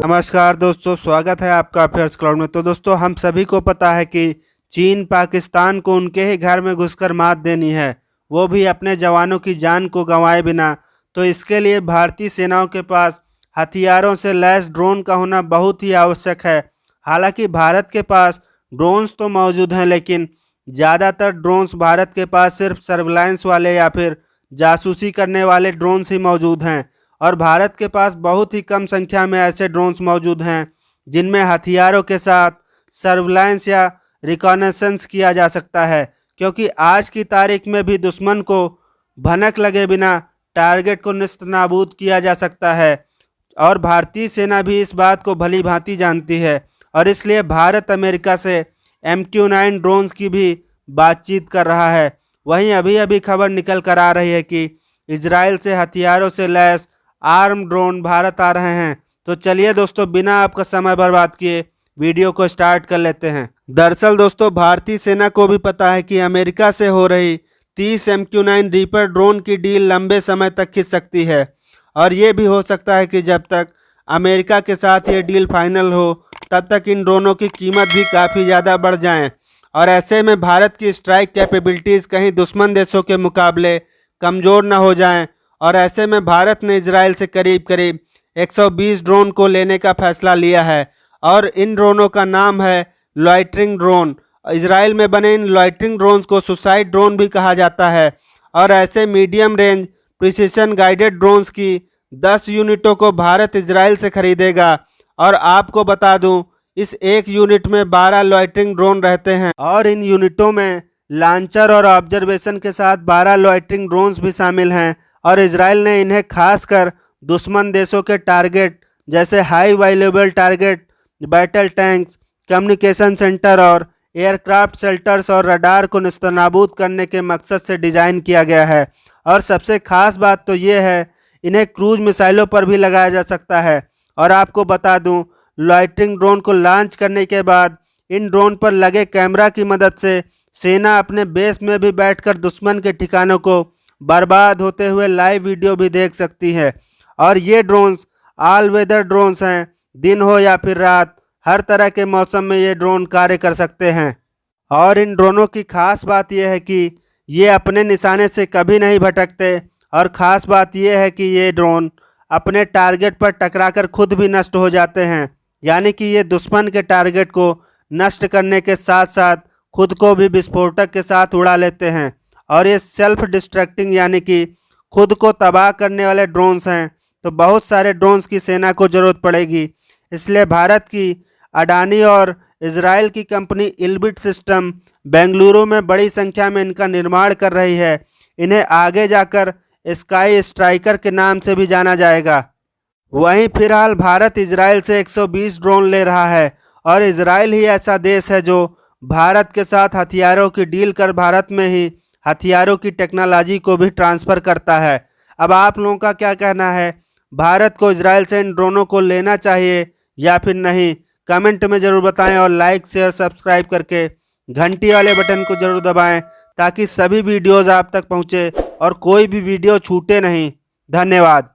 नमस्कार दोस्तों, स्वागत है आपका अफेयर्स क्लाउड में। तो दोस्तों, हम सभी को पता है कि चीन पाकिस्तान को उनके ही घर में घुसकर मात देनी है, वो भी अपने जवानों की जान को गंवाए बिना। तो इसके लिए भारतीय सेनाओं के पास हथियारों से लैस ड्रोन का होना बहुत ही आवश्यक है। हालांकि भारत के पास ड्रोन्स तो मौजूद हैं, लेकिन ज़्यादातर ड्रोन्स भारत के पास सिर्फ सर्विलांस वाले या फिर जासूसी करने वाले ड्रोन्स ही मौजूद हैं। और भारत के पास बहुत ही कम संख्या में ऐसे ड्रोन्स मौजूद हैं जिनमें हथियारों के साथ सर्विलांस या रिकॉनेसेंस किया जा सकता है, क्योंकि आज की तारीख में भी दुश्मन को भनक लगे बिना टारगेट को नेस्तनाबूद किया जा सकता है। और भारतीय सेना भी इस बात को भली भांति जानती है, और इसलिए भारत अमेरिका से MQ-9 ड्रोन्स की भी बातचीत कर रहा है। वहीं अभी अभी खबर निकल कर आ रही है कि इजराइल से हथियारों से लैस आर्म ड्रोन भारत आ रहे हैं। तो चलिए दोस्तों, बिना आपका समय बर्बाद किए वीडियो को स्टार्ट कर लेते हैं। दरअसल दोस्तों, भारतीय सेना को भी पता है कि अमेरिका से हो रही 30 MQ-9 रीपर ड्रोन की डील लंबे समय तक खिंच सकती है, और ये भी हो सकता है कि जब तक अमेरिका के साथ ये डील फाइनल हो तब तक इन ड्रोनों की कीमत भी काफ़ी ज़्यादा बढ़ जाएं। और ऐसे में भारत की स्ट्राइक कैपेबिलिटीज़ कहीं दुश्मन देशों के मुकाबले कमज़ोर न हो जाएं। और ऐसे में भारत ने इजराइल से करीब करीब 120 ड्रोन को लेने का फैसला लिया है, और इन ड्रोनों का नाम है लॉइटरिंग ड्रोन। इजराइल में बने इन लॉइटरिंग ड्रोन्स को सुसाइड ड्रोन भी कहा जाता है। और ऐसे medium range precision guided drones की 10 यूनिटों को भारत इजराइल से खरीदेगा। और आपको बता दूं, इस एक यूनिट में 12 लॉइटरिंग ड्रोन रहते हैं, और इन यूनिटों में लॉन्चर और ऑब्जर्वेशन के साथ 12 लॉइटरिंग ड्रोन्स भी शामिल हैं। और इजराइल ने इन्हें खासकर दुश्मन देशों के टारगेट जैसे high valuable target, battle tanks, communication centre और एयरक्राफ्ट शेल्टर्स और रडार को नेस्तनाबूद करने के मकसद से डिज़ाइन किया गया है। और सबसे खास बात तो ये है, इन्हें क्रूज मिसाइलों पर भी लगाया जा सकता है। और आपको बता दूं, लॉइटरिंग ड्रोन को लॉन्च करने के बाद इन ड्रोन पर लगे कैमरा की मदद से सेना अपने बेस में भी बैठकर दुश्मन के ठिकानों को बर्बाद होते हुए लाइव वीडियो भी देख सकती है। और ये ड्रोन्स ऑल वेदर ड्रोन्स हैं, दिन हो या फिर रात, हर तरह के मौसम में ये ड्रोन कार्य कर सकते हैं। और इन ड्रोनों की खास बात यह है कि ये अपने निशाने से कभी नहीं भटकते, और ख़ास बात यह है कि ये ड्रोन अपने टारगेट पर टकराकर खुद भी नष्ट हो जाते हैं, यानी कि ये दुश्मन के टारगेट को नष्ट करने के साथ साथ खुद को भी विस्फोटक के साथ उड़ा लेते हैं। और ये सेल्फ डिस्ट्रक्टिंग यानी कि खुद को तबाह करने वाले ड्रोन्स हैं। तो बहुत सारे ड्रोन्स की सेना को ज़रूरत पड़ेगी, इसलिए भारत की अडानी और इजराइल की कंपनी इल्बिट सिस्टम बेंगलुरु में बड़ी संख्या में इनका निर्माण कर रही है। इन्हें आगे जाकर स्काई स्ट्राइकर के नाम से भी जाना जाएगा। वहीं फिलहाल भारत इजराइल से 120 ड्रोन ले रहा है, और इजराइल ही ऐसा देश है जो भारत के साथ हथियारों की डील कर भारत में ही हथियारों की टेक्नोलॉजी को भी ट्रांसफ़र करता है। अब आप लोगों का क्या कहना है, भारत को इजराइल से इन ड्रोनों को लेना चाहिए या फिर नहीं? कमेंट में ज़रूर बताएं, और लाइक शेयर सब्सक्राइब करके घंटी वाले बटन को ज़रूर दबाएं, ताकि सभी वीडियोज़ आप तक पहुँचे और कोई भी वीडियो छूटे नहीं। धन्यवाद।